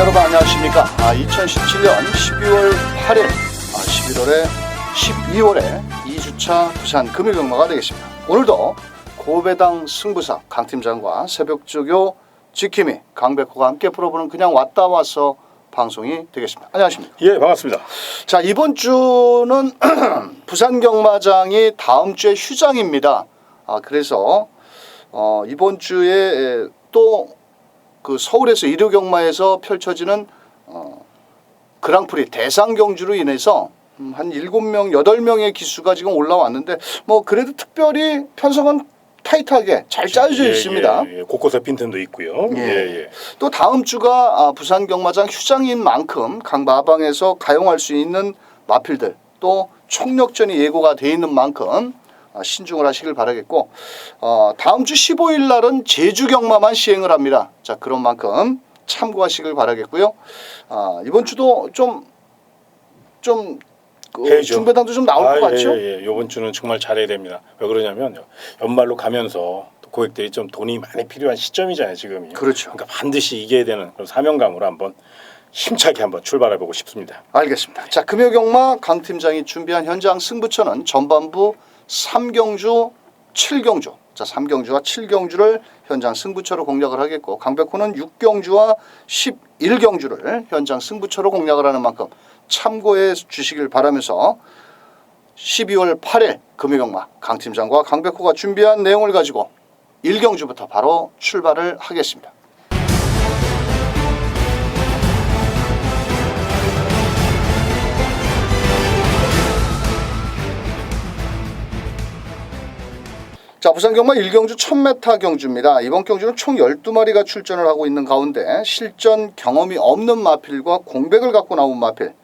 여러분 안녕하십니까. 2017년 12월 8일 12월에 2주차 부산 금요경마가 되겠습니다. 오늘도 고배당 승부사 강팀장과 새벽조교 지킴이 강백호가 함께 풀어보는 그냥 왔다 와서 방송이 되겠습니다. 안녕하십니까. 예, 반갑습니다. 자, 이번 주는 부산 경마장이 다음 주에 휴장입니다. 그래서 이번 주에 또 그 서울에서 일요 경마에서 펼쳐지는 그랑프리 대상 경주로 인해서 한 7명, 8명의 기수가 지금 올라왔는데 뭐 그래도 특별히 편성은 타이트하게 잘 짜여져 있습니다. 예. 곳곳에 빈틈도 있고요. 또 다음 주가 부산 경마장 휴장인 만큼 각 마방에서 가용할 수 있는 마필들 또 총력전이 예고가 돼 있는 만큼 신중을 하시길 바라겠고, 다음 주 15일 날은 제주 경마만 시행을 합니다. 자, 그런 만큼 참고하시길 바라겠고요. 이번 주도 좀 중배당도 좀 나올 것 같죠? 예. 이번 주는 정말 잘해야 됩니다. 왜 그러냐면 연말로 가면서 고객들이 좀 돈이 많이 필요한 시점이잖아요, 지금이. 그렇죠. 그러니까 반드시 이겨야 되는 그런 사명감으로 한번 힘차게 한번 출발해보고 싶습니다. 알겠습니다. 자, 금요경마 강 팀장이 준비한 현장 승부처는 전반부 3경주, 7경주. 자, 3경주와 7경주를 현장 승부처로 공략을 하겠고, 강백호는 6경주와 11경주를 현장 승부처로 공략을 하는 만큼 참고해 주시길 바라면서 12월 8일 금요경마 강 팀장과 강백호가 준비한 내용을 가지고 1경주부터 바로 출발을 하겠습니다. 자, 부산 경마 1경주 1000m 경주입니다. 이번 경주는 총 12마리가 출전을 하고 있는 가운데 실전 경험이 없는 마필과 공백을 갖고 나온 마필,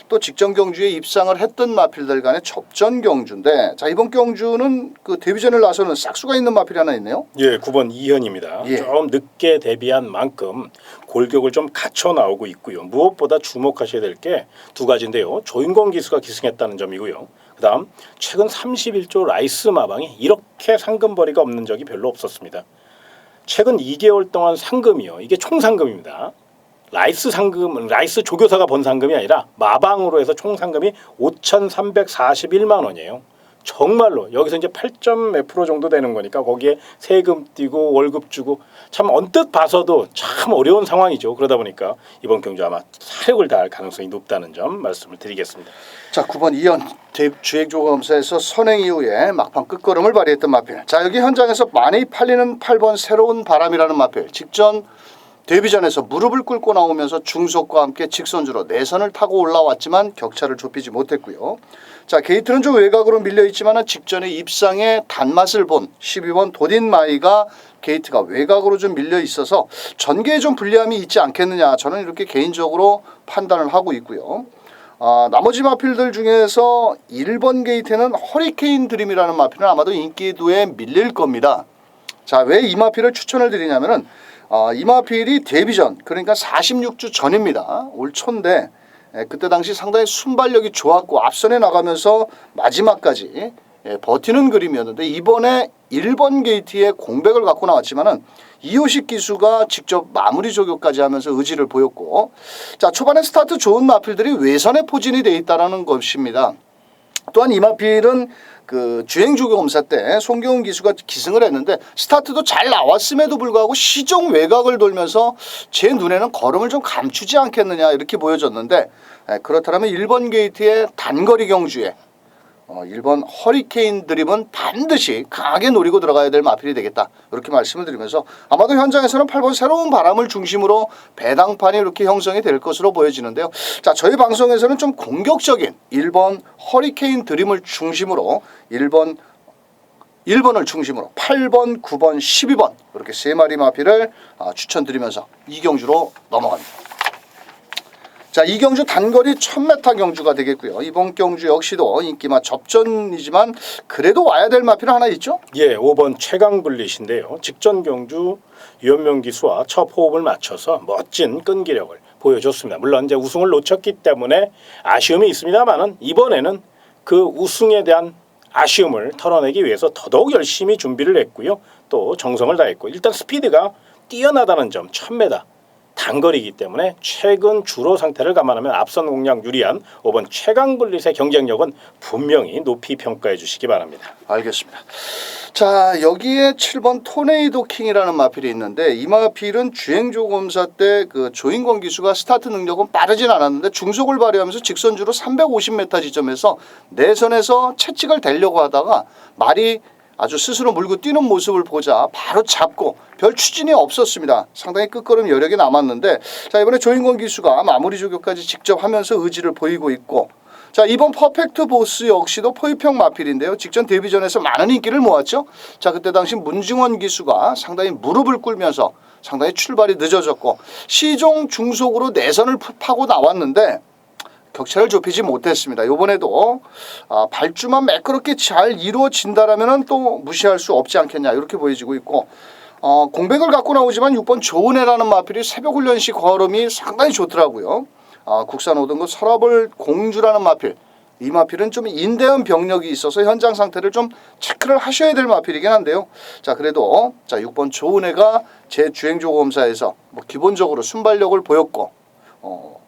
또 직전 경주에 입상을 했던 마필들 간의 접전 경주인데, 자, 이번 경주는 그 데뷔전을 나서는 싹수가 있는 마필이 하나 있네요. 예, 9번 이현입니다. 예. 좀 늦게 데뷔한 만큼 골격을 좀 갖춰 나오고 있고요. 무엇보다 주목하셔야 될 게 두 가지인데요. 조인권 기수가 기승했다는 점이고요. 그다음 최근 31조 라이스 마방이 이렇게 상금벌이가 없는 적이 별로 없었습니다. 최근 2개월 동안 상금이요. 이게 총 상금입니다. 라이스 상금, 라이스 조교사가 번 상금이 아니라 마방으로 해서 총 상금이 5,341만 원이에요. 정말로 여기서 이제 8.몇% 정도 되는 거니까 거기에 세금 띄고 월급 주고 참 언뜻 봐서도 참 어려운 상황이죠. 그러다 보니까 이번 경주 아마 사력을 다할 가능성이 높다는 점 말씀을 드리겠습니다. 자, 9번 이현 주행조검사에서 선행 이후에 막판 끝걸음을 발휘했던 마필. 자, 여기 현장에서 많이 팔리는 8번 새로운 바람이라는 마필. 직전 데뷔전에서 무릎을 꿇고 나오면서 중속과 함께 직선주로 내선을 타고 올라왔지만 격차를 좁히지 못했고요. 자, 게이트는 좀 외곽으로 밀려있지만 직전에 입상의 단맛을 본 12번 도딘마이가 게이트가 외곽으로 좀 밀려있어서 전개에 좀 불리함이 있지 않겠느냐, 저는 이렇게 개인적으로 판단을 하고 있고요. 나머지 마필들 중에서 1번 게이트는 허리케인 드림이라는 마필은 아마도 인기도에 밀릴 겁니다. 자, 왜 이 마필을 추천을 드리냐면은 이 마필이 데뷔전, 그러니까 46주 전입니다. 올 초인데 그때 당시 상당히 순발력이 좋았고 앞선에 나가면서 마지막까지 버티는 그림이었는데, 이번에 1번 게이트에 공백을 갖고 나왔지만은 이호식 기수가 직접 마무리 조교까지 하면서 의지를 보였고, 자, 초반에 스타트 좋은 마필들이 외선에 포진이 돼 있다라는 것입니다. 또한 이 마필은 그 주행조교 검사 때 송경훈 기수가 기승을 했는데 스타트도 잘 나왔음에도 불구하고 시종 외곽을 돌면서 제 눈에는 걸음을 좀 감추지 않겠느냐 이렇게 보여졌는데, 그렇다면 1번 게이트의 단거리 경주에 1번 허리케인 드림은 반드시 강하게 노리고 들어가야 될 마필이 되겠다, 이렇게 말씀을 드리면서 아마도 현장에서는 8번 새로운 바람을 중심으로 배당판이 이렇게 형성이 될 것으로 보여지는데요. 자, 저희 방송에서는 좀 공격적인 1번 허리케인 드림을 중심으로 1번을 중심으로 8번, 9번, 12번 이렇게 세 마리 마필을 추천드리면서 이 경주로 넘어갑니다. 자, 이 경주 단거리 1000m 경주가 되겠고요. 이번 경주 역시도 인기마 접전이지만 그래도 와야 될 마필은 하나 있죠? 예, 5번 최강블릿인데요. 직전 경주 유현명 기수와 첫 호흡을 맞춰서 멋진 끈기력을 보여줬습니다. 물론 이제 우승을 놓쳤기 때문에 아쉬움이 있습니다만은 이번에는 그 우승에 대한 아쉬움을 털어내기 위해서 더더욱 열심히 준비를 했고요. 또 정성을 다했고, 일단 스피드가 뛰어나다는 점, 1000m 단거리이기 때문에 최근 주로 상태를 감안하면 앞선 공략 유리한 5번 최강블릿의 경쟁력은 분명히 높이 평가해 주시기 바랍니다. 알겠습니다. 자, 여기에 7번 토네이도 킹이라는 마필이 있는데 이 마필은 주행조 검사 때 그 조인권 기수가 스타트 능력은 빠르진 않았는데 중속을 발휘하면서 직선주로 350m 지점에서 내선에서 채찍을 대려고 하다가 말이 아주 스스로 물고 뛰는 모습을 보자 바로 잡고 별 추진이 없었습니다. 상당히 끝걸음 여력이 남았는데 자, 이번에 조인권 기수가 마무리 조격까지 직접 하면서 의지를 보이고 있고 자, 이번 퍼펙트 보스 역시도 포위평 마필인데요. 직전 데뷔전에서 많은 인기를 모았죠. 자, 그때 당시 문중원 기수가 상당히 무릎을 꿇면서 상당히 출발이 늦어졌고 시종 중속으로 내선을 파고 나왔는데 격차를 좁히지 못했습니다. 이번에도 발주만 매끄럽게 잘 이루어진다라면 또 무시할 수 없지 않겠냐 이렇게 보여지고 있고 공백을 갖고 나오지만 6번 조은혜라는 마필이 새벽 훈련 시 걸음이 상당히 좋더라고요. 국산 5등급 서라벌 공주라는 마필 이 마필은 좀 인대한 병력이 있어서 현장 상태를 좀 체크를 하셔야 될 마필이긴 한데요. 자, 그래도 자 6번 조은혜가 제 주행조 검사에서 뭐 기본적으로 순발력을 보였고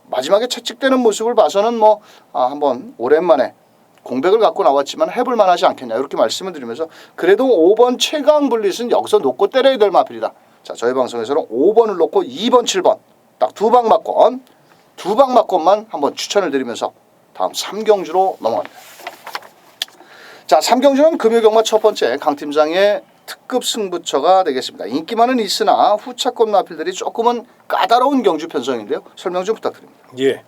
마지막에 채찍대는 모습을 봐서는 뭐 한번 오랜만에 공백을 갖고 나왔지만 해볼 만하지 않겠냐 이렇게 말씀을 드리면서 그래도 5번 최강블릿은 여기서 놓고 때려야 될 마필이다. 자, 저희 방송에서는 5번을 놓고 2번 7번 딱 두 방 맞건만 한번 추천을 드리면서 다음 3경주로 넘어갑니다. 자, 3경주는 금요경마 첫 번째 강팀장의 특급 승부처가 되겠습니다. 인기만은 있으나 후차권 마필들이 조금은 까다로운 경주 편성인데요. 설명 좀 부탁드립니다. 예.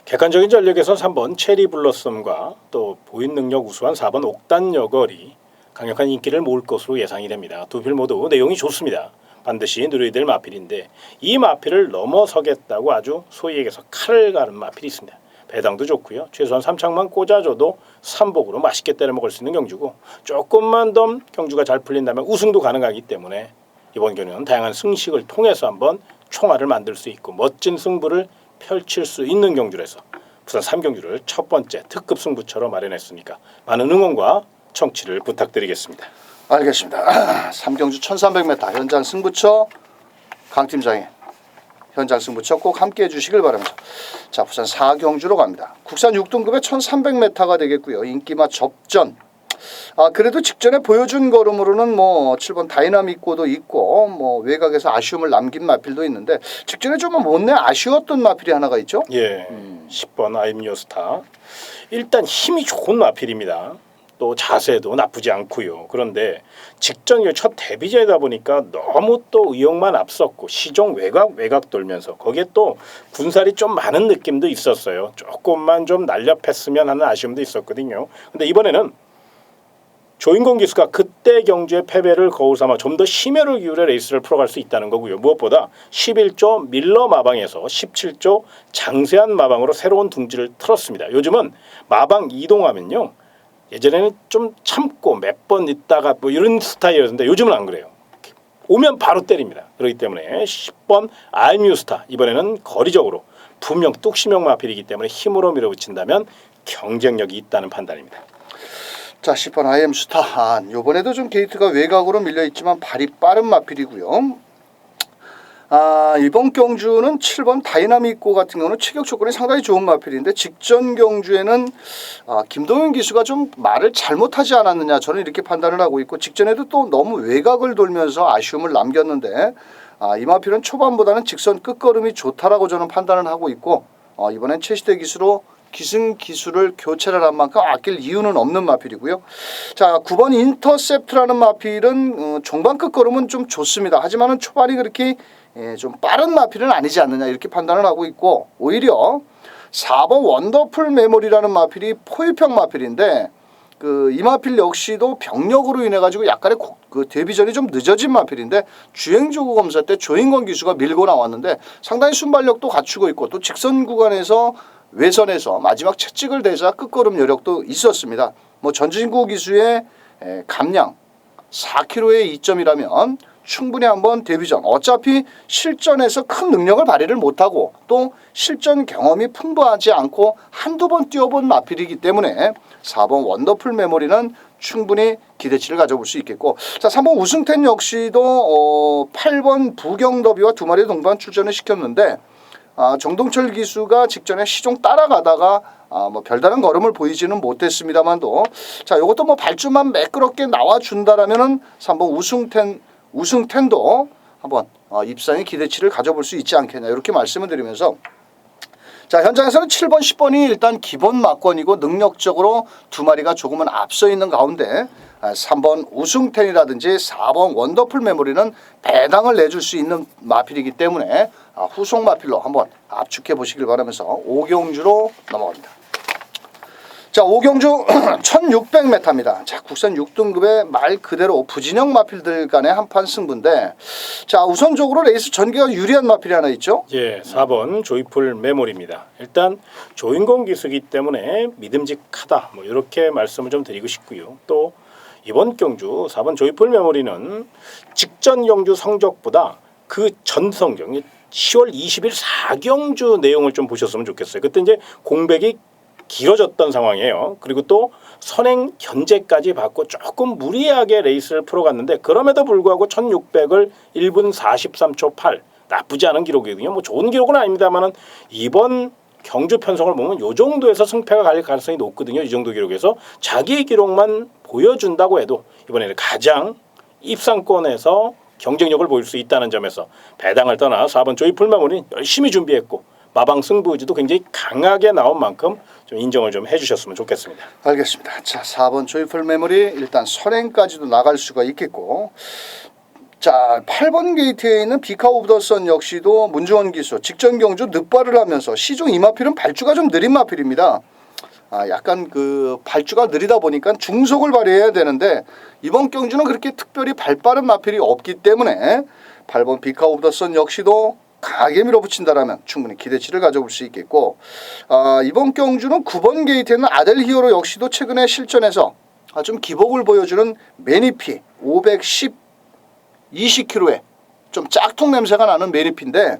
객관적인 전력에서 3번 체리 블러썸과 또 보인 능력 우수한 4번 옥단 여걸이 강력한 인기를 모을 것으로 예상이 됩니다. 두 필 모두 내용이 좋습니다. 반드시 누려야 될 마필인데 이 마필을 넘어서겠다고 아주 소위 얘기해서 칼을 가른 마필이 있습니다. 배당도 좋고요. 최소한 3창만 꽂아줘도 삼복으로 맛있게 때려 먹을 수 있는 경주고 조금만 더 경주가 잘 풀린다면 우승도 가능하기 때문에 이번 경주는 다양한 승식을 통해서 한번 총알을 만들 수 있고 멋진 승부를 펼칠 수 있는 경주라서 부산 3경주를 첫 번째 특급 승부처로 마련했으니까 많은 응원과 청취를 부탁드리겠습니다. 알겠습니다. 3경주 1300m 현장 승부처 강팀장의 현장 승부처 꼭 함께해 주시길 바랍니다. 자, 부산 4경주로 갑니다. 국산 6등급의 1300m가 되겠고요. 인기마 접전. 그래도 직전에 보여준 걸음으로는 뭐 7번 다이나믹고도 있고 뭐 외곽에서 아쉬움을 남긴 마필도 있는데 직전에 좀 못내 아쉬웠던 마필이 하나가 있죠. 예, 10번 아임요스타. 일단 힘이 좋은 마필입니다. 또 자세도 나쁘지 않고요. 그런데 직전 첫 데뷔전이다 보니까 너무 또 의욕만 앞섰고 시종 외곽 돌면서 거기에 또 군살이 좀 많은 느낌도 있었어요. 조금만 좀 날렵했으면 하는 아쉬움도 있었거든요. 근데 이번에는 조인권 기수가 그때 경주의 패배를 거울 삼아 좀 더 심혈을 기울여 레이스를 풀어갈 수 있다는 거고요. 무엇보다 11조 밀러 마방에서 17조 장세한 마방으로 새로운 둥지를 틀었습니다. 요즘은 마방 이동하면요. 예전에는 좀 참고 몇 번 있다가 뭐 이런 스타일이었는데 요즘은 안 그래요. 오면 바로 때립니다. 그렇기 때문에 10번 알뮤스타 이번에는 거리적으로 분명 뚝심형 마필이기 때문에 힘으로 밀어붙인다면 경쟁력이 있다는 판단입니다. 자, 10번 아이엠 스타. 이번에도 좀 게이트가 외곽으로 밀려있지만 발이 빠른 마필이고요. 이번 경주는 7번 다이나믹고 같은 경우는 체격 조건이 상당히 좋은 마필인데 직전 경주에는 김동현 기수가 좀 말을 잘못하지 않았느냐 저는 이렇게 판단을 하고 있고 직전에도 또 너무 외곽을 돌면서 아쉬움을 남겼는데 이 마필은 초반보다는 직선 끝걸음이 좋다라고 저는 판단을 하고 있고 이번엔 최시대 기수로 기승 기수를 교체를 한 만큼 아낄 이유는 없는 마필이고요. 자, 9번 인터셉트라는 마필은 종반 끝걸음은 좀 좋습니다. 하지만은 초반이 그렇게 좀 빠른 마필은 아니지 않느냐 이렇게 판단을 하고 있고 오히려 4번 원더풀 메모리라는 마필이 포위평 마필인데 이 마필 역시도 병력으로 인해 가지고 약간의 데뷔전이 좀 늦어진 마필인데 주행조구 검사 때 조인권 기수가 밀고 나왔는데 상당히 순발력도 갖추고 있고 또 직선 구간에서 외선에서 마지막 채찍을 대자 끝걸음 여력도 있었습니다. 뭐 전진구 기수의 감량 4km의 이점이라면 충분히 한번 데뷔전 어차피 실전에서 큰 능력을 발휘를 못하고 또 실전 경험이 풍부하지 않고 한두 번 뛰어본 마필이기 때문에 4번 원더풀 메모리는 충분히 기대치를 가져볼 수 있겠고 자 3번 우승텐 역시도 8번 부경더비와 두 마리 동반 출전을 시켰는데 정동철 기수가 직전에 시종 따라가다가 뭐 별다른 걸음을 보이지는 못했습니다만도 자 이것도 뭐 발주만 매끄럽게 나와준다라면은 3번 우승텐도 한번 입상의 기대치를 가져볼 수 있지 않겠냐 이렇게 말씀을 드리면서 자 현장에서는 7번 10번이 일단 기본 막권이고 능력적으로 두 마리가 조금은 앞서 있는 가운데 3번 우승텐이라든지 4번 원더풀 메모리는 배당을 내줄 수 있는 마필이기 때문에 후속 마필로 한번 압축해 보시길 바라면서 오경주로 넘어갑니다. 자 오경주 1600m입니다. 자 국산 6등급의 말 그대로 부진형 마필들 간의 한판 승부인데 자 우선적으로 레이스 전개가 유리한 마필이 하나 있죠. 예, 4번 조이풀 메모리입니다. 일단 조인공 기수기 때문에 믿음직하다 뭐 이렇게 말씀을 좀 드리고 싶고요. 또 이번 경주 4번 조이풀 메모리는 직전 경주 성적보다 그 전 성적 10월 20일 4경주 내용을 좀 보셨으면 좋겠어요. 그때 이제 공백이 길어졌던 상황이에요. 그리고 또 선행 견제까지 받고 조금 무리하게 레이스를 풀어갔는데 그럼에도 불구하고 1600을 1분 43초 8 나쁘지 않은 기록이거든요. 뭐 좋은 기록은 아닙니다만은 이번 경주 편성을 보면 이 정도에서 승패가 갈릴 가능성이 높거든요. 이 정도 기록에서 자기 기록만 보여준다고 해도 이번에는 가장 입상권에서 경쟁력을 보일 수 있다는 점에서 배당을 떠나 4번 조이풀 메모리 열심히 준비했고 마방 승부 의지도 굉장히 강하게 나온 만큼 좀 인정을 좀 해주셨으면 좋겠습니다. 알겠습니다. 자 4번 조이풀 메모리 일단 선행까지도 나갈 수가 있겠고 자 8번 게이트에 있는 비카 오브 더 선 역시도 문주원 기수 직전 경주 늑발을 하면서 시종 이 마필은 발주가 좀 느린 마필입니다. 약간 그 발주가 느리다 보니까 중속을 발휘해야 되는데 이번 경주는 그렇게 특별히 발빠른 마필이 없기 때문에 8번 비카 오브 더 선 역시도 강하게 밀어붙인다라면 충분히 기대치를 가져볼 수 있겠고 이번 경주는 9번 게이트에는 아델 히어로 역시도 최근에 실전에서 좀 기복을 보여주는 매니피 510 20kg에 좀 짝퉁 냄새가 나는 매니피인데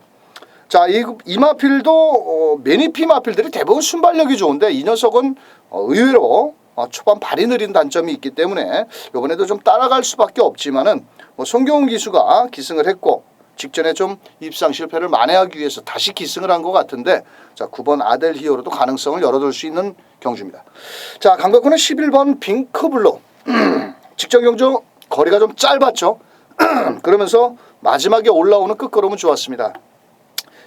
자 이 마필도 매니피 마필들이 대부분 순발력이 좋은데 이 녀석은 의외로 초반 발이 느린 단점이 있기 때문에 이번에도 좀 따라갈 수밖에 없지만은 뭐 송경훈 기수가 기승을 했고 직전에 좀 입상 실패를 만회하기 위해서 다시 기승을 한 것 같은데 자 9번 아델 히어로도 가능성을 열어둘 수 있는 경주입니다. 자 강백호는 11번 핑크블루 직전 경주 거리가 좀 짧았죠. 그러면서 마지막에 올라오는 끝걸음은 좋았습니다.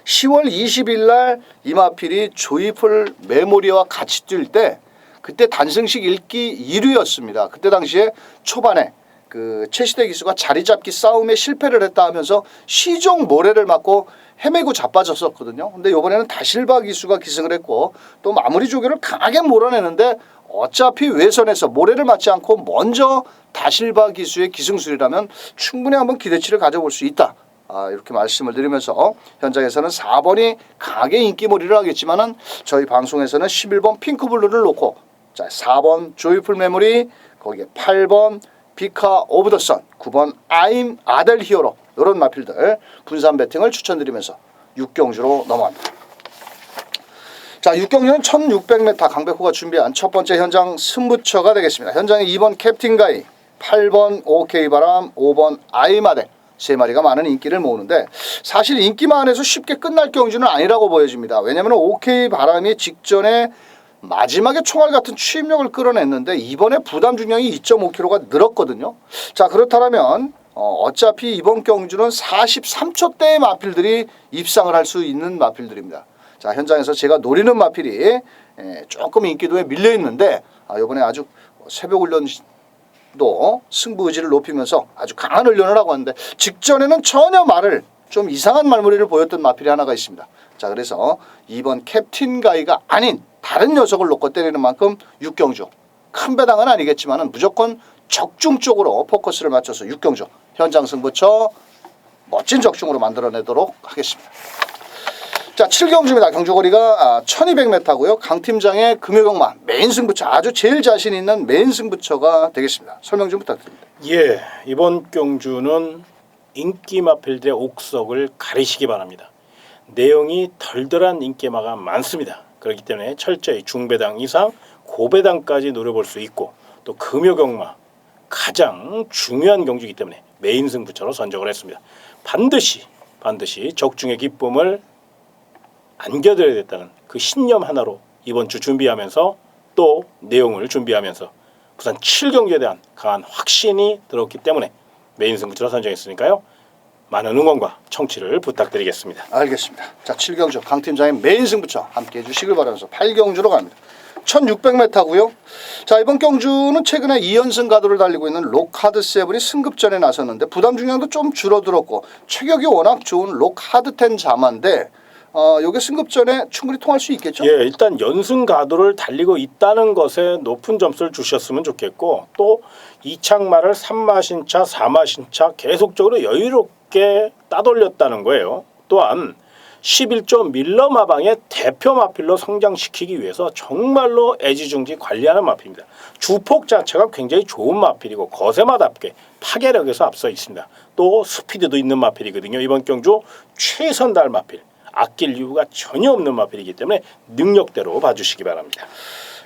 10월 20일 날 이마필이 조이풀 메모리와 같이 뛸 때 그때 단승식 읽기 1위였습니다. 그때 당시에 초반에 그 최시대 기수가 자리 잡기 싸움에 실패를 했다 하면서 시종 모래를 맞고 헤매고 자빠졌었거든요. 근데 이번에는 다실바 기수가 기승을 했고 또 마무리 조교를 강하게 몰아내는데 어차피 외선에서 모래를 맞지 않고 먼저 다실바 기수의 기승술이라면 충분히 한번 기대치를 가져볼 수 있다. 이렇게 말씀을 드리면서 현장에서는 4번이 강하게 인기몰이를 하겠지만은 저희 방송에서는 11번 핑크블루를 놓고 자 4번 조이풀 메모리 거기에 8번 비카 오브 더 선 9번 아임 아델 히어로 이런 마필들 분산 배팅을 추천드리면서 6경주로 넘어갑니다. 자 6경주는 1600m 강백호가 준비한 첫 번째 현장 승부처가 되겠습니다. 현장에 2번 캡틴 가이 8번 오케이 바람 5번 아임 아델 세 마리가 많은 인기를 모으는데 사실 인기만 해서 쉽게 끝날 경주는 아니라고 보여집니다. 왜냐하면 오케이 바람이 직전에 마지막에 총알 같은 추임력을 끌어냈는데 이번에 부담 중량이 2.5kg가 늘었거든요. 자 그렇다면 어차피 이번 경주는 43초대의 마필들이 입상을 할 수 있는 마필들입니다. 자 현장에서 제가 노리는 마필이 조금 인기도에 밀려 있는데 이번에 아주 새벽 훈련도 승부 의지를 높이면서 아주 강한 훈련을 하고 왔는데 직전에는 전혀 말을 좀 이상한 말머리를 보였던 마필이 하나가 있습니다. 자 그래서 2번 캡틴 가이가 아닌 다른 녀석을 놓고 때리는 만큼 6경주 큰 배당은 아니겠지만 무조건 적중 쪽으로 포커스를 맞춰서 6경주 현장 승부처 멋진 적중으로 만들어내도록 하겠습니다. 자 7경주입니다. 경주거리가 1200m고요. 강 팀장의 금요경마 메인 승부처 아주 제일 자신 있는 메인 승부처가 되겠습니다. 설명 좀 부탁드립니다. 예, 이번 경주는 인기 마필들의 옥석을 가리시기 바랍니다. 내용이 덜덜한 인기마가 많습니다. 그렇기 때문에 철저히 중배당 이상 고배당까지 노려볼 수 있고 또 금요경마 가장 중요한 경주이기 때문에 메인 승부처로 선정을 했습니다. 반드시 적중의 기쁨을 안겨드려야겠다는 그 신념 하나로 이번 주 준비하면서 또 내용을 준비하면서 부산 7경기에 대한 강한 확신이 들었기 때문에 메인 승부처로 선정했으니까요. 많은 응원과 청취를 부탁드리겠습니다. 알겠습니다. 자, 7경주 강 팀장의 메인 승부처 함께 해주시길 바라면서 8경주로 갑니다. 1600m고요. 자, 이번 경주는 최근에 2연승 가도를 달리고 있는 록하드 세븐이 승급전에 나섰는데 부담 중량도 좀 줄어들었고 체격이 워낙 좋은 록하드 10 자마인데 요게 승급전에 충분히 통할 수 있겠죠? 예, 일단 연승 가도를 달리고 있다는 것에 높은 점수를 주셨으면 좋겠고 또 이창마를 3마신차, 4마신차 계속적으로 여유롭게 따돌렸다는 거예요. 또한 11조 밀러 마방의 대표 마필로 성장시키기 위해서 정말로 애지중지 관리하는 마필입니다. 주폭 자체가 굉장히 좋은 마필이고 거세마답게 파괴력에서 앞서 있습니다. 또 스피드도 있는 마필이거든요. 이번 경주 최선달 마필. 아낄 이유가 전혀 없는 마필이기 때문에 능력대로 봐주시기 바랍니다.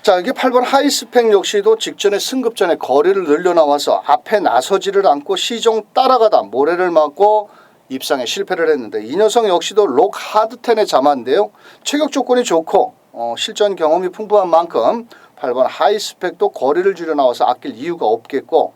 자, 이게 8번 하이스펙 역시도 직전에 승급전에 거리를 늘려나와서 앞에 나서지를 않고 시종 따라가다 모래를 맞고 입상에 실패를 했는데 이 녀석 역시도 록하드 10의 자마인데요. 체격 조건이 좋고 실전 경험이 풍부한 만큼 8번 하이스펙도 거리를 줄여 나와서 아낄 이유가 없겠고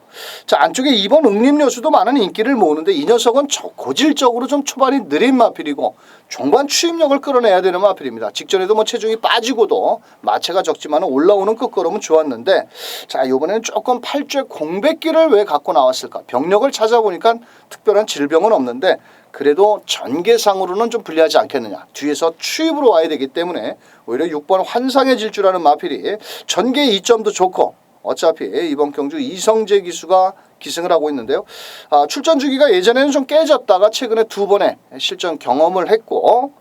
자 안쪽에 2번 응림여수도 많은 인기를 모으는데 이 녀석은 고질적으로 좀 초반이 느린 마필이고 종반 추임력을 끌어내야 되는 마필입니다. 직전에도 뭐 체중이 빠지고도 마체가 적지만 올라오는 끝걸음은 좋았는데 자 이번에는 조금 팔째 공백기를 왜 갖고 나왔을까 병력을 찾아보니까 특별한 질병은 없는데 그래도 전개상으로는 좀 불리하지 않겠느냐. 뒤에서 추입으로 와야 되기 때문에 오히려 6번 환상의 질주라는 마필이 전개 2점도 좋고 어차피 이번 경주 이성재 기수가 기승을 하고 있는데요. 출전 주기가 예전에는 좀 깨졌다가 최근에 2번의 실전 경험을 했고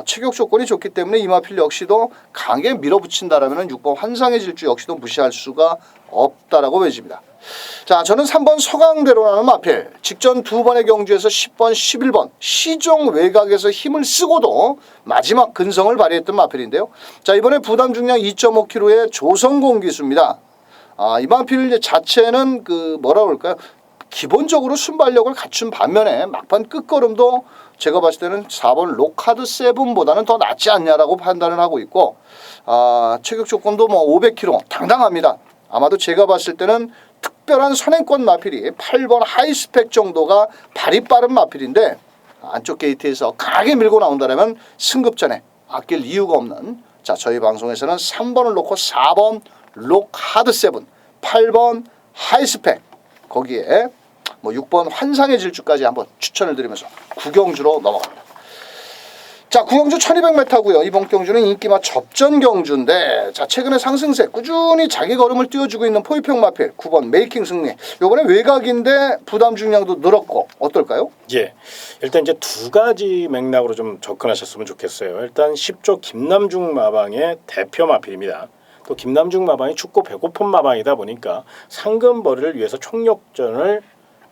체격 조건이 좋기 때문에 이 마필 역시도 강하게 밀어붙인다라면 6번 환상의 질주 역시도 무시할 수가 없다라고 보여집니다. 자, 저는 3번 서강대로라는 마필 직전 2번의 경주에서 10번, 11번 시종 외곽에서 힘을 쓰고도 마지막 근성을 발휘했던 마필인데요. 자, 이번에 부담 중량 2.5kg의 조성공 기수입니다. 이 마필 자체는 뭐라 그럴까요? 기본적으로 순발력을 갖춘 반면에 막판 끝걸음도 제가 봤을 때는 4번 록하드 7보다는 더 낫지 않냐라고 판단을 하고 있고 체격 조건도 뭐 500kg 당당합니다. 아마도 제가 봤을 때는 특별한 선행권 마필이 8번 하이스펙 정도가 발이 빠른 마필인데 안쪽 게이트에서 강하게 밀고 나온다면 승급전에 아낄 이유가 없는 자 저희 방송에서는 3번을 놓고 4번 록하드 7, 8번 하이스펙 거기에 뭐 6번 환상의 질주까지 한번 추천을 드리면서 구경주로 넘어갑니다. 자, 구경주 1200m고요. 이번 경주는 인기마 접전 경주인데 자 최근에 상승세 꾸준히 자기 걸음을 띄워주고 있는 포위평 마필 9번 메이킹 승리. 요번에 외곽인데 부담 중량도 늘었고 어떨까요? 예, 일단 이제 두 가지 맥락으로 좀 접근하셨으면 좋겠어요. 일단 10조 김남중 마방의 대표 마필입니다. 또 김남중 마방이 춥고 배고픈 마방이다 보니까 상금벌이를 위해서 총력전을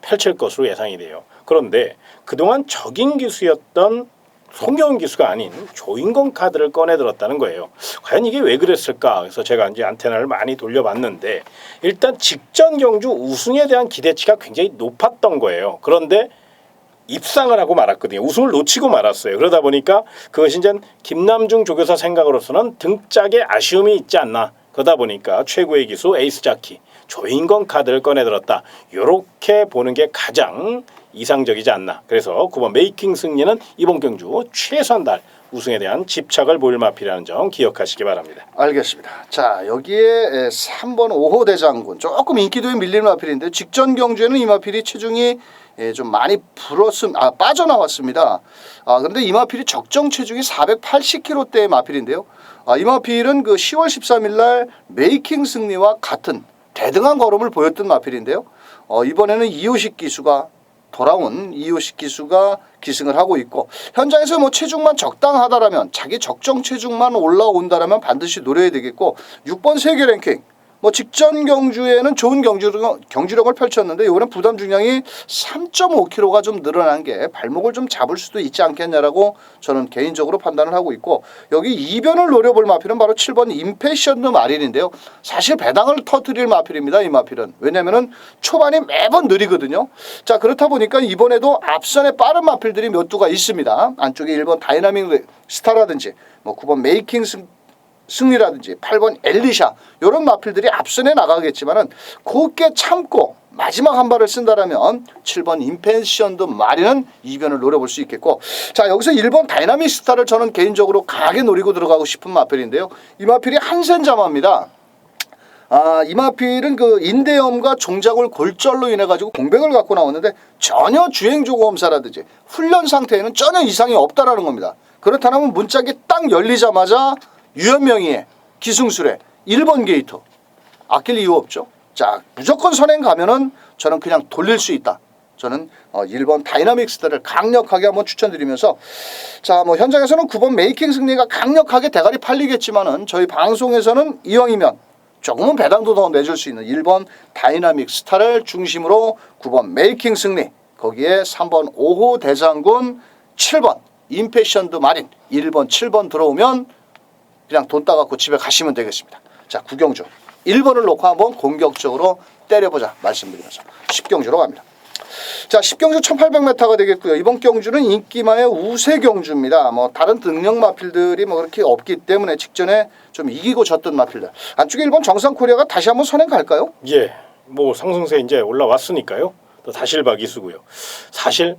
펼칠 것으로 예상이 돼요. 그런데 그동안 적인 기수였던 송경훈 기수가 아닌 조인건 카드를 꺼내들었다는 거예요. 과연 이게 왜 그랬을까? 그래서 제가 이제 안테나를 많이 돌려봤는데 일단 직전 경주 우승에 대한 기대치가 굉장히 높았던 거예요. 그런데 입상을 하고 말았거든요. 우승을 놓치고 말았어요. 그러다 보니까 그것이 이제 김남중 조교사 생각으로서는 등짝에 아쉬움이 있지 않나. 그러다 보니까 최고의 기수 에이스 자키 조인건 카드를 꺼내들었다. 이렇게 보는 게 가장 이상적이지 않나. 그래서 9번 메이킹 승리는 이번 경주 최선달 우승에 대한 집착을 보일 마필이라는 점 기억하시기 바랍니다. 알겠습니다. 자 여기에 3번 5호 대장군 조금 인기도에 밀리는 마필인데 직전 경주에는 이 마필이 체중이 좀 많이 빠져나왔습니다. 그런데 이 마필이 적정 체중이 480kg대의 마필인데요. 이 마필은 10월 13일 날 메이킹 승리와 같은 대등한 걸음을 보였던 마필인데요. 이번에는 이호식 기수가 돌아온 이호식 기수가 기승을 하고 있고 현장에서 뭐 체중만 적당하다라면 자기 적정 체중만 올라온다라면 반드시 노려야 되겠고 6번 세계 랭킹 뭐 직전 경주에는 좋은 경주력을 펼쳤는데 이번엔 부담 중량이 3.5kg가 좀 늘어난 게 발목을 좀 잡을 수도 있지 않겠냐라고 저는 개인적으로 판단을 하고 있고, 여기 이변을 노려볼 마필은 바로 7번 임패션드 마린인데요. 사실 배당을 터뜨릴 마필입니다. 이 마필은. 왜냐면은 초반이 매번 느리거든요. 자, 그렇다 보니까 이번에도 앞선에 빠른 마필들이 몇 두가 있습니다. 안쪽에 1번 다이나믹 스타라든지 뭐 9번 메이킹 승리라든지 8번 엘리샤, 이런 마필들이 앞선에 나가겠지만은 곱게 참고 마지막 한 발을 쓴다라면 7번 임펜션드 마리는 이변을 노려볼 수 있겠고, 자, 여기서 1번 다이나믹 스타를 저는 개인적으로 강하게 노리고 들어가고 싶은 마필인데요. 이 마필이 한센자마입니다. 이 마필은 그 인대염과 종자골 골절로 인해 가지고 공백을 갖고 나왔는데 전혀 주행조검사라든지 훈련 상태에는 전혀 이상이 없다라는 겁니다. 그렇다면 문짝이 딱 열리자마자 유현명이의 기승술에 1번 게이트 아낄 이유 없죠. 자, 무조건 선행 가면은 저는 그냥 돌릴 수 있다. 저는 1번 다이나믹 스타를 강력하게 한번 추천드리면서, 자, 뭐 현장에서는 9번 메이킹 승리가 강력하게 대가리 팔리겠지만은 저희 방송에서는 이왕이면 조금은 배당도 더 내줄 수 있는 1번 다이나믹 스타를 중심으로 9번 메이킹 승리, 거기에 3번 5호 대장군, 7번 임패션드 마린, 1번 7번 들어오면 그냥 돈 따갖고 집에 가시면 되겠습니다. 자, 9경주 1번을 놓고 한번 공격적으로 때려보자 말씀드리면서 10경주로 갑니다. 자, 10경주 1800m가 되겠고요. 이번 경주는 인기마의 우세 경주입니다. 뭐 다른 등력 마필들이 뭐 그렇게 없기 때문에 직전에 좀 이기고 졌던 마필들. 안쪽에 1번 정상코리아가 다시 한번 선행 갈까요? 예, 뭐 상승세 이제 올라왔으니까요. 또 다실바 기수고요. 사실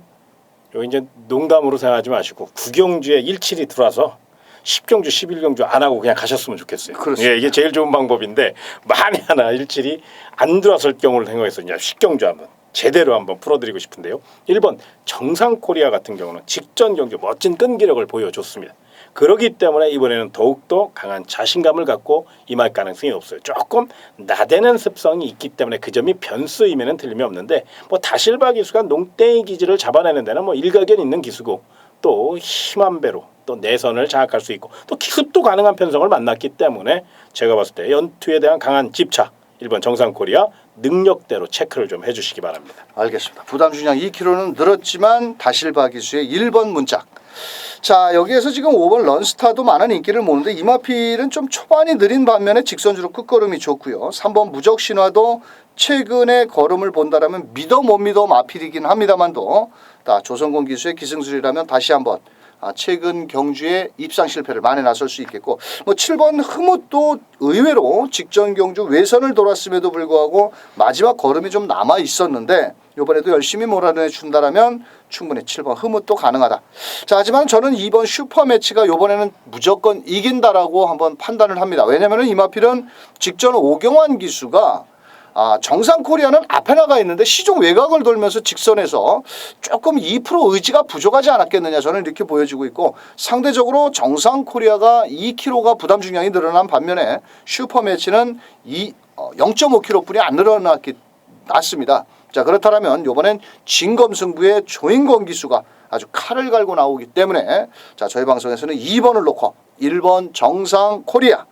요 이제 농담으로 생각하지 마시고 9경주에 17이 들어와서 10경주, 11경주 안 하고 그냥 가셨으면 좋겠어요. 그렇습니다. 예, 이게 제일 좋은 방법인데 만에 하나 17이 안 들어왔을 경우를 생각해서 이제 10경주 한번 제대로 한번 풀어드리고 싶은데요. 1번 정상코리아 같은 경우는 직전 경주 멋진 끈기력을 보여줬습니다. 그렇기 때문에 이번에는 더욱더 강한 자신감을 갖고 임할 가능성이 없어요. 조금 나대는 습성이 있기 때문에 그 점이 변수임에는 틀림이 없는데, 뭐 다실바 기수가 농땡이 기지를 잡아내는 데는 뭐 일가견 있는 기수고, 또 힘한 배로 또 내선을 장악할 수 있고 또 기습도 가능한 편성을 만났기 때문에 제가 봤을 때 연투에 대한 강한 집착, 1번 정상코리아 능력대로 체크를 좀 해주시기 바랍니다. 알겠습니다. 부담 중량 2kg는 늘었지만 다실바 기수의 1번 문짝. 자, 여기에서 지금 5번 런스타도 많은 인기를 모으는데 이 마필은 좀 초반이 느린 반면에 직선주로 끝걸음이 좋고요. 3번 무적신화도 최근에 걸음을 본다라면 믿어 못 믿어 마필이긴 합니다만도, 조선공 기수의 기승술이라면 다시 한번 최근 경주에 입상 실패를 만에 나설 수 있겠고, 뭐 7번 흐뭇도 의외로 직전 경주 외선을 돌았음에도 불구하고 마지막 걸음이 좀 남아 있었는데 이번에도 열심히 몰아내 준다라면 충분히 7번 흐뭇도 가능하다. 자, 하지만 저는 2번 슈퍼매치가 이번에는 무조건 이긴다라고 한번 판단을 합니다. 왜냐하면 이 마필은 직전 오경환 기수가 정상 코리아는 앞에 나가 있는데 시종 외곽을 돌면서 직선에서 조금 2% 의지가 부족하지 않았겠느냐, 저는 이렇게 보여지고 있고, 상대적으로 정상 코리아가 2kg가 부담 중량이 늘어난 반면에 슈퍼매치는 0.5kg뿐이 안 늘어났습니다. 자, 그렇다면 이번엔 진검승부의 조인권 기수가 아주 칼을 갈고 나오기 때문에, 자, 저희 방송에서는 2번을 놓고 1번 정상 코리아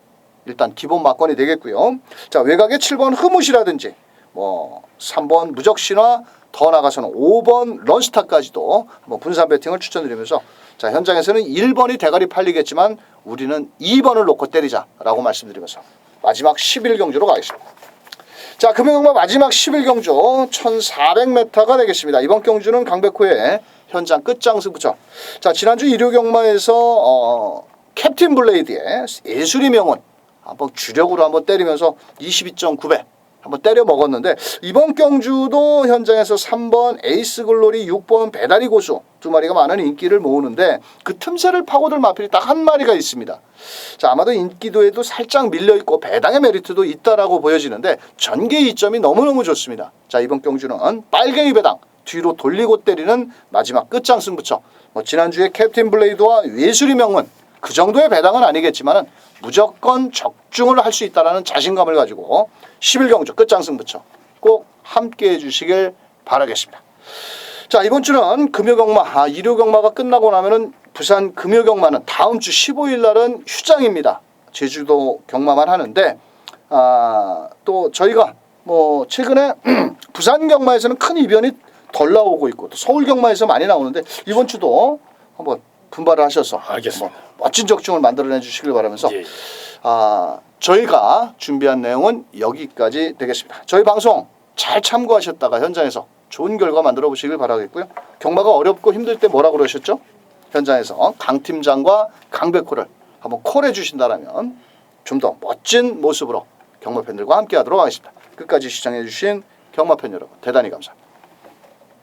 일단 기본 막건이 되겠고요. 자, 외곽에 7번 흐뭇이라든지 뭐 3번 무적신화, 더 나가서는 5번 런스타까지도 한번 분산 배팅을 추천드리면서, 자, 현장에서는 1번이 대가리 팔리겠지만 우리는 2번을 놓고 때리자라고 말씀드리면서 마지막 11경주로 가겠습니다. 자, 금요경마 마지막 11경주 1400m가 되겠습니다. 이번 경주는 강백호의 현장 끝장승부죠. 자, 지난주 일요경마에서 캡틴 블레이드의 예술의 명언 한번 주력으로 한번 때리면서 22.9배 한번 때려 먹었는데, 이번 경주도 현장에서 3번 에이스 글로리, 6번 배다리 고수 두 마리가 많은 인기를 모으는데 그 틈새를 파고들 마필이 딱 한 마리가 있습니다. 자, 아마도 인기도에도 살짝 밀려있고 배당의 메리트도 있다라고 보여지는데 전개 이점이 너무너무 좋습니다. 자, 이번 경주는 빨갱이 배당 뒤로 돌리고 때리는 마지막 끝장승부처. 뭐 지난주에 캡틴 블레이드와 예술의 명문 그 정도의 배당은 아니겠지만 무조건 적중을 할 수 있다는 자신감을 가지고 11경주 끝장승부처 꼭 함께해 주시길 바라겠습니다. 자, 이번 주는 금요경마, 일요경마가 끝나고 나면은 부산 금요경마는 다음 주 15일 날은 휴장입니다. 제주도 경마만 하는데 또 저희가 뭐 최근에 부산 경마에서는 큰 이변이 덜 나오고 있고 또 서울 경마에서 많이 나오는데 이번 주도 한번 분발을 하셔서 알겠습니다. 멋진 적중을 만들어내 주시길 바라면서 예. 저희가 준비한 내용은 여기까지 되겠습니다. 저희 방송 잘 참고하셨다가 현장에서 좋은 결과 만들어 보시길 바라겠고요. 경마가 어렵고 힘들 때 뭐라고 그러셨죠? 현장에서 강 팀장과 강백호를 한번 콜해 주신다면 좀 더 멋진 모습으로 경마 팬들과 함께 하도록 하겠습니다. 끝까지 시청해 주신 경마 팬 여러분 대단히 감사합니다.